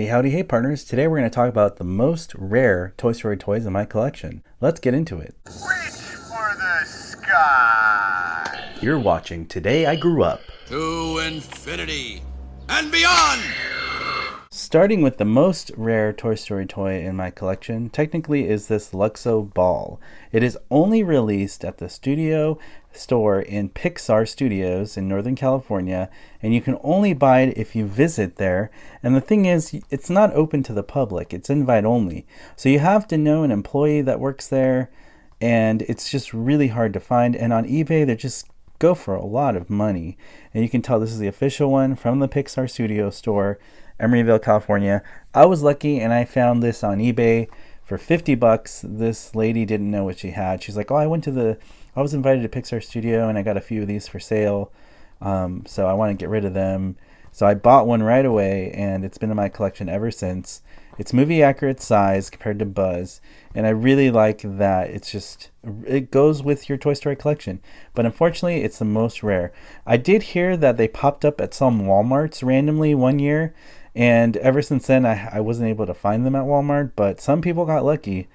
Hey howdy hey partners, today we're going to talk about the most rare Toy Story toys in my collection. Let's get into it. Reach for the sky! You're watching Today I Grew Up. To infinity and beyond! Starting with the most rare Toy Story toy in my collection, technically is this Luxo ball. It is only released at the studio store in Pixar Studios in Northern California, and you can only buy it if you visit there. And the thing is, it's not open to the public, it's invite only. So you have to know an employee that works there, and it's just really hard to find. And on eBay, they just go for a lot of money. And you can tell this is the official one from the Pixar Studio store, Emeryville, California. I was lucky and I found this on eBay for 50 bucks. This lady didn't know what she had. She's like, oh, I was invited to Pixar Studio and I got a few of these for sale. So I want to get rid of them. So I bought one right away and it's been in my collection ever since. It's movie accurate size compared to Buzz, and I really like that it goes with your Toy Story collection. But unfortunately, it's the most rare. I did hear that they popped up at some Walmarts randomly one year, and ever since then I wasn't able to find them at Walmart, but some people got lucky,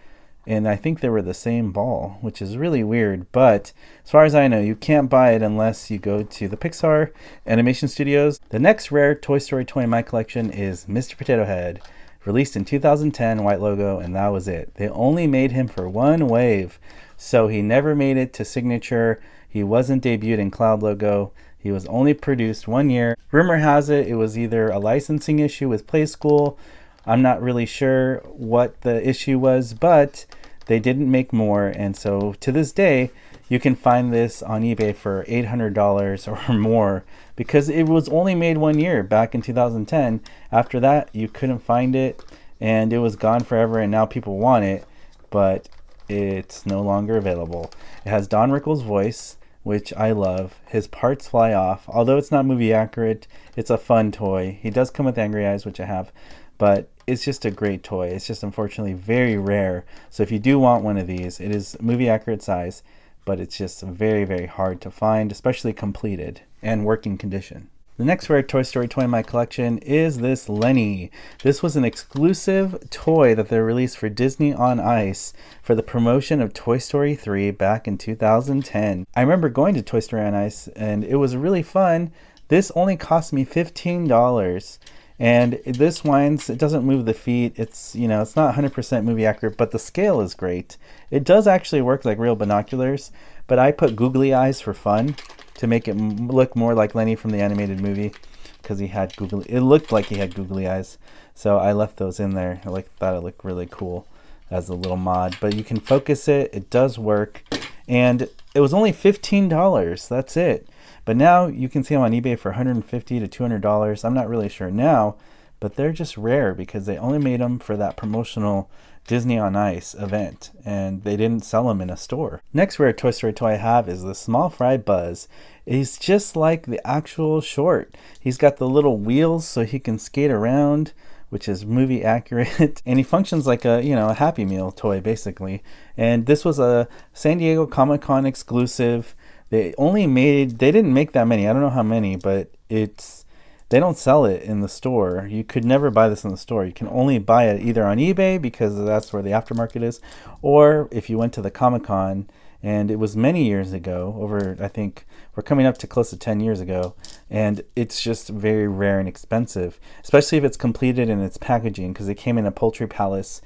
and I think they were the same ball, which is really weird. But as far as I know, you can't buy it unless you go to the Pixar Animation Studios. The next rare Toy Story toy in my collection is Mr. Potato Head. Released in 2010, white logo, and that was it. They only made him for one wave, so he never made it to signature. He wasn't debuted in Cloud logo. He was only produced 1 year. Rumor has it was either a licensing issue with Play School. I'm not really sure what the issue was, but they didn't make more, and so to this day, you can find this on eBay for $800 or more because it was only made 1 year back in 2010. After that, you couldn't find it and it was gone forever, and now people want it, but it's no longer available. It has Don Rickles' voice, which I love. His parts fly off. Although it's not movie accurate, it's a fun toy. He does come with angry eyes, which I have, but it's just a great toy. It's just unfortunately very rare. So if you do want one of these, it is movie accurate size, but it's just very, very hard to find, especially completed and working condition. The next rare Toy Story toy in my collection is this Lenny. This was an exclusive toy that they released for Disney on Ice for the promotion of Toy Story 3 back in 2010. I remember going to Toy Story on Ice and it was really fun. This only cost me $15. And this winds, it doesn't move the feet. It's not 100% movie accurate, but the scale is great. It does actually work like real binoculars, but I put googly eyes for fun to make it look more like Lenny from the animated movie, because it looked like he had googly eyes. So I left those in there. I thought it looked really cool as a little mod, but you can focus it. It does work, and it was only $15. That's it. But now you can see them on eBay for $150 to $200. I'm not really sure now, but they're just rare because they only made them for that promotional Disney on Ice event, and they didn't sell them in a store. Next rare Toy Story toy I have is the Small Fry Buzz. He's just like the actual short. He's got the little wheels so he can skate around, which is movie accurate, and he functions like a Happy Meal toy basically. And this was a San Diego Comic-Con exclusive. They didn't make that many. I don't know how many, but they don't sell it in the store. You could never buy this in the store. You can only buy it either on eBay because that's where the aftermarket is, or if you went to the Comic-Con, and it was many years ago, I think we're coming up to close to 10 years ago, and it's just very rare and expensive, especially if it's completed in its packaging, because it came in a Poultry Palace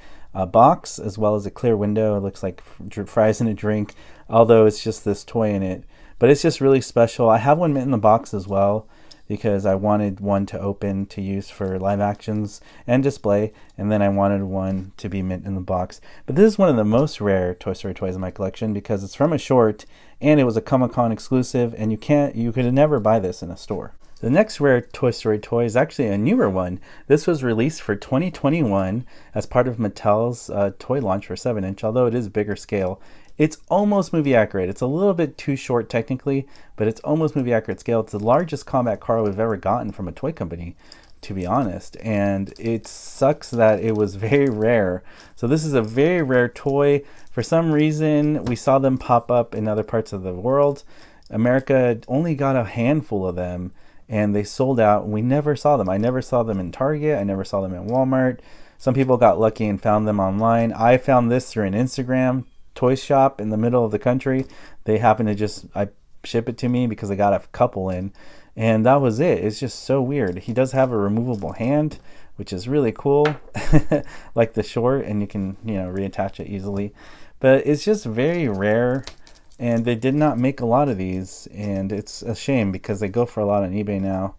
box as well as a clear window. It looks like fries in a drink, although it's just this toy in it. But it's just really special. I have one mint in the box as well because I wanted one to open to use for live actions and display, and then I wanted one to be mint in the box. But this is one of the most rare Toy Story toys in my collection because it's from a short and it was a Comic-Con exclusive, and you could never buy this in a store. The next rare Toy Story toy is actually a newer one. This was released for 2021 as part of Mattel's toy launch for 7-inch, although it is bigger scale. It's almost movie accurate. It's a little bit too short technically, but it's almost movie accurate scale. It's the largest combat car we've ever gotten from a toy company, to be honest. And it sucks that it was very rare. So this is a very rare toy. For some reason, we saw them pop up in other parts of the world. America only got a handful of them, and they sold out. We never saw them. I never saw them in Target. I never saw them in Walmart. Some people got lucky and found them online. I found this through an Instagram toy shop in the middle of the country. They happened to just ship it to me because I got a couple in, and that was it. It's just so weird. He does have a removable hand, which is really cool, like the short, and you can, reattach it easily. But it's just very rare, and they did not make a lot of these, and it's a shame because they go for a lot on eBay now,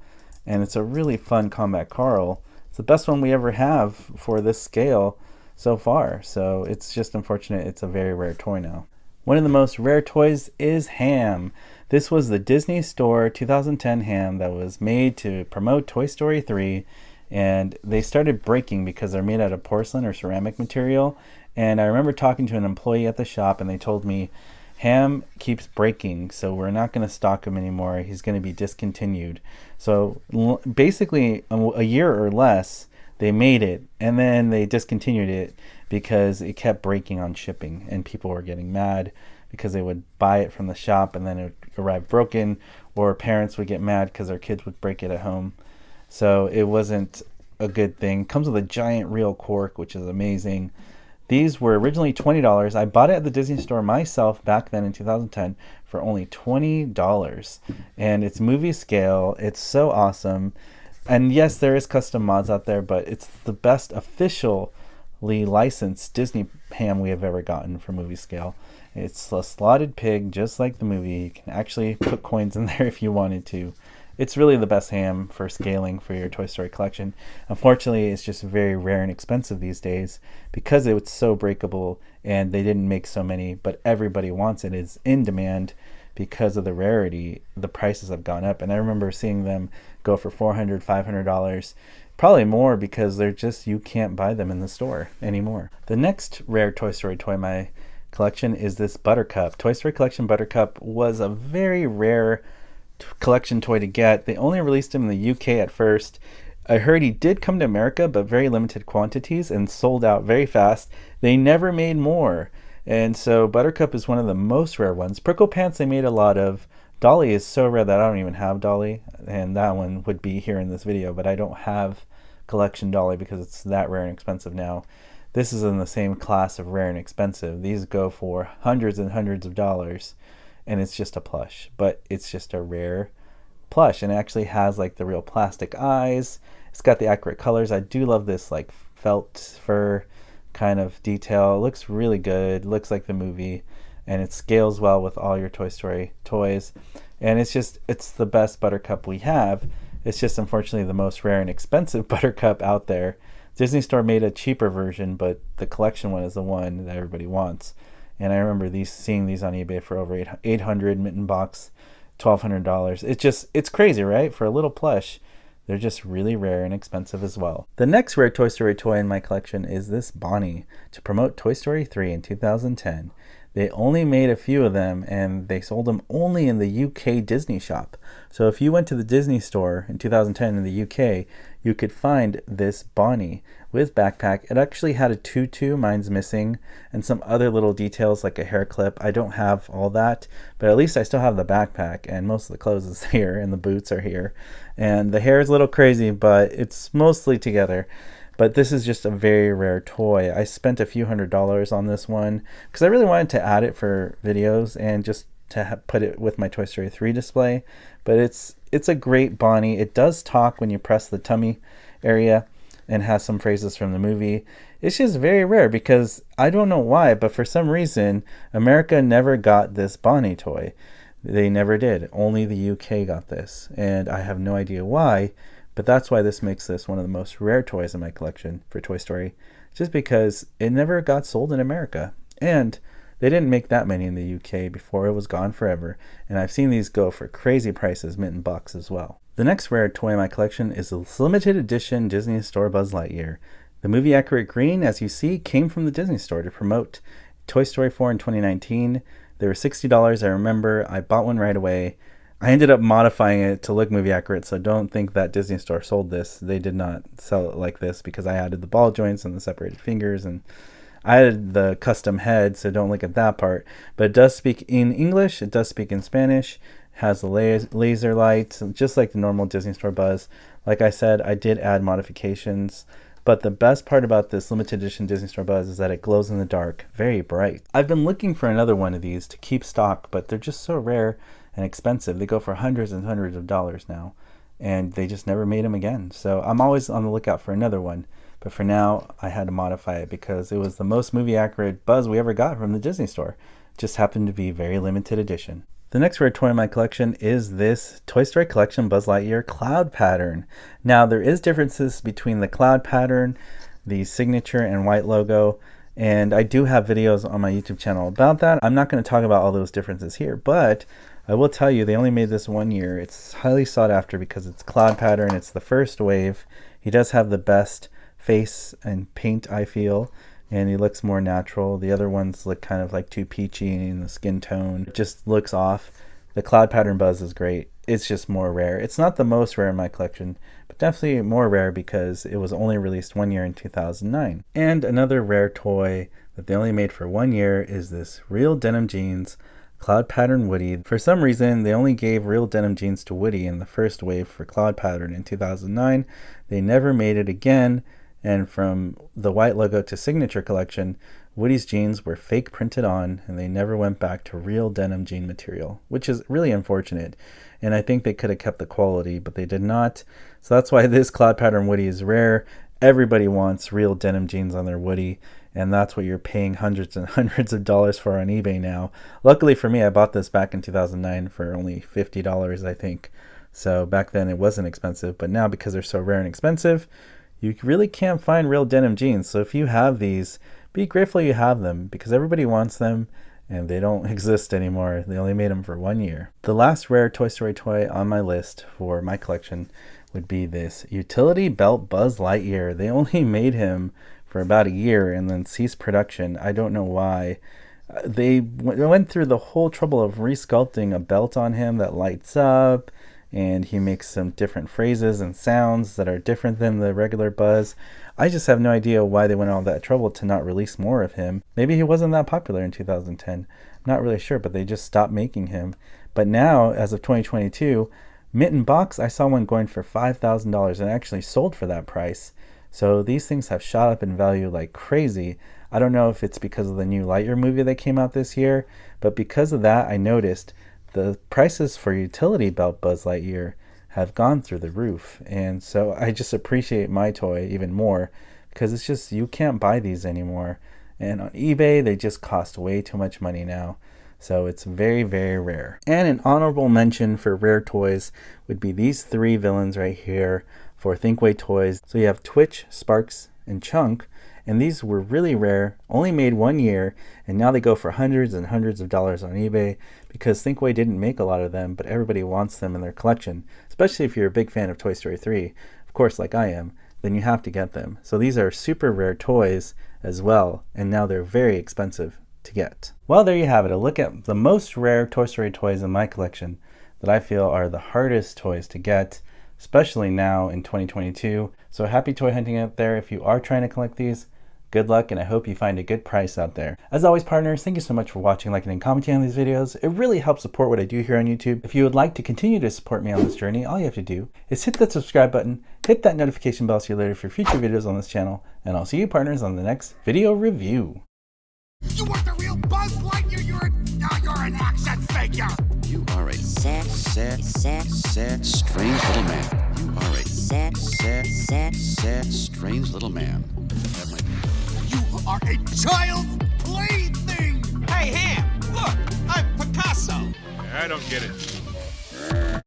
and it's a really fun Combat Carl. It's the best one we ever have for this scale so far, so it's just unfortunate it's a very rare toy now. One of the most rare toys is Ham. This was the Disney Store 2010 Ham that was made to promote Toy Story 3, and they started breaking because they're made out of porcelain or ceramic material. And I remember talking to an employee at the shop, and they told me, Ham keeps breaking, so we're not going to stock him anymore. He's going to be discontinued. So basically, a year or less, they made it, and then they discontinued it because it kept breaking on shipping, and people were getting mad because they would buy it from the shop and then it would arrive broken, or parents would get mad because their kids would break it at home. So it wasn't a good thing. Comes with a giant real cork, which is amazing. These were originally $20. I bought it at the Disney Store myself back then in 2010 for only $20. And it's movie scale. It's so awesome. And yes, there is custom mods out there, but it's the best officially licensed Disney Ham we have ever gotten for movie scale. It's a slotted pig, just like the movie. You can actually put coins in there if you wanted to. It's really the best ham for scaling for your Toy Story collection. Unfortunately, it's just very rare and expensive these days because it was so breakable and they didn't make so many, but everybody wants it. It's in demand because of the rarity. The prices have gone up, and I remember seeing them go for $400, $500, probably more because they're just, you can't buy them in the store anymore. The next rare Toy Story toy in my collection is this Buttercup. Toy Story Collection Buttercup was a very rare collection toy to get. They only released him in the UK at first. I heard he did come to America, but very limited quantities and sold out very fast. They never made more. And so Buttercup is one of the most rare ones. Prickle Pants they made a lot of. Dolly is so rare that I don't even have Dolly, and that one would be here in this video, but I don't have collection Dolly because it's that rare and expensive now. This is in the same class of rare and expensive. These go for hundreds and hundreds of dollars, and it's just a plush, but it's just a rare plush, and it actually has like the real plastic eyes. It's got the accurate colors. I do love this like felt fur kind of detail. It looks really good. Looks like the movie, and it scales well with all your Toy Story toys, and it's the best Buttercup we have. It's just unfortunately the most rare and expensive Buttercup out there. Disney Store made a cheaper version, but the collection one is the one that everybody wants. And I remember seeing these on eBay for over $800, mitten box, $1,200. It's crazy, right? For a little plush, they're just really rare and expensive as well. The next rare Toy Story toy in my collection is this Bonnie to promote Toy Story 3 in 2010. They only made a few of them, and they sold them only in the UK Disney shop. So if you went to the Disney Store in 2010 in the UK, you could find this Bonnie with backpack. It actually had a tutu, mine's missing, and some other little details like a hair clip. I don't have all that, but at least I still have the backpack, and most of the clothes is here, and the boots are here. And the hair is a little crazy, but it's mostly together. But this is just a very rare toy. I spent a few $100s on this one because I really wanted to add it for videos and just to put it with my Toy Story 3 display. But it's a great Bonnie. It does talk when you press the tummy area and has some phrases from the movie. It's just very rare because I don't know why, but for some reason, America never got this Bonnie toy. They never did. Only the UK got this, and I have no idea why. But that's why this makes this one of the most rare toys in my collection for Toy Story, just because it never got sold in America. And they didn't make that many in the UK before it was gone forever. And I've seen these go for crazy prices, mitten bucks as well. The next rare toy in my collection is the limited edition Disney Store Buzz Lightyear. The movie accurate green, as you see, came from the Disney Store to promote Toy Story 4 in 2019. They were $60, I remember. I bought one right away. I ended up modifying it to look movie accurate, so don't think that Disney Store sold this. They did not sell it like this because I added the ball joints and the separated fingers, and I added the custom head, so don't look at that part. But it does speak in English, it does speak in Spanish, Has a laser light, just like the normal Disney Store Buzz. Like I said, I did add modifications, but the best part about this limited edition Disney Store Buzz is that it glows in the dark, very bright. I've been looking for another one of these to keep stock, but they're just so rare and expensive. They go for hundreds and hundreds of dollars now, and they just never made them again. So I'm always on the lookout for another one. But for now, I had to modify it because it was the most movie accurate Buzz we ever got from the Disney Store. It just happened to be very limited edition. The next rare toy in my collection is this Toy Story Collection Buzz Lightyear cloud pattern. Now, there is differences between the cloud pattern, the signature and white logo, and I do have videos on my YouTube channel about that. I'm not going to talk about all those differences here, but I will tell you they only made this 1 year. It's highly sought after because it's cloud pattern. It's the first wave. He does have the best face and paint, I feel, and he looks more natural. The other ones look kind of like too peachy in the skin tone. It just looks off. The cloud pattern Buzz is great. It's just more rare. It's not the most rare in my collection, but definitely more rare because it was only released 1 year in 2009. And another rare toy that they only made for 1 year is this Real Denim Jeans Cloud Pattern Woody. For some reason, they only gave Real Denim Jeans to Woody in the first wave for Cloud Pattern in 2009. They never made it again. And from the white logo to signature collection, Woody's jeans were fake printed on, and they never went back to real denim jean material, which is really unfortunate. And I think they could have kept the quality, but they did not. So that's why this cloud pattern Woody is rare. Everybody wants real denim jeans on their Woody, and that's what you're paying hundreds and hundreds of dollars for on eBay now. Luckily for me, I bought this back in 2009 for only $50, I think. So back then it wasn't expensive, but now because they're so rare and expensive, you really can't find real denim jeans. So if you have these, be grateful you have them because everybody wants them and they don't exist anymore. They only made them for 1 year. The last rare Toy Story toy on my list for my collection would be this utility belt Buzz Lightyear. They only made him for about a year and then ceased production. I don't know why. They went through the whole trouble of resculpting a belt on him that lights up, and he makes some different phrases and sounds that are different than the regular Buzz. I just have no idea why they went all that trouble to not release more of him. Maybe he wasn't that popular in 2010. I'm not really sure, but they just stopped making him. But now, as of 2022, Mitten Box, I saw one going for $5,000 and actually sold for that price. So these things have shot up in value like crazy. I don't know if it's because of the new Lightyear movie that came out this year, but because of that, I noticed the prices for utility belt Buzz Lightyear have gone through the roof. And so I just appreciate my toy even more because it's just, you can't buy these anymore. And on eBay, they just cost way too much money now. So it's very, very rare. And an honorable mention for rare toys would be these three villains right here for Thinkway Toys. So you have Twitch, Sparks, and Chunk. And these were really rare, only made 1 year, and now they go for hundreds and hundreds of dollars on eBay because Thinkway didn't make a lot of them, but everybody wants them in their collection, especially if you're a big fan of Toy Story 3, of course, like I am, then you have to get them. So these are super rare toys as well, and now they're very expensive to get. Well, there you have it, a look at the most rare Toy Story toys in my collection that I feel are the hardest toys to get, especially now in 2022. So happy toy hunting out there. If you are trying to collect these, good luck, and I hope you find a good price out there. As always, partners, thank you so much for watching, liking, and commenting on these videos. It really helps support what I do here on YouTube. If you would like to continue to support me on this journey, all you have to do is hit that subscribe button, hit that notification bell so you're alerted for future videos on this channel, and I'll see you, partners, on the next video review. You want the real Buzz Lightyear? You're an action figure. You are a sad, strange little man. You are a sad, strange little man. That might be. You are a child's plaything. Hey, Ham, look, I'm Picasso. I don't get it.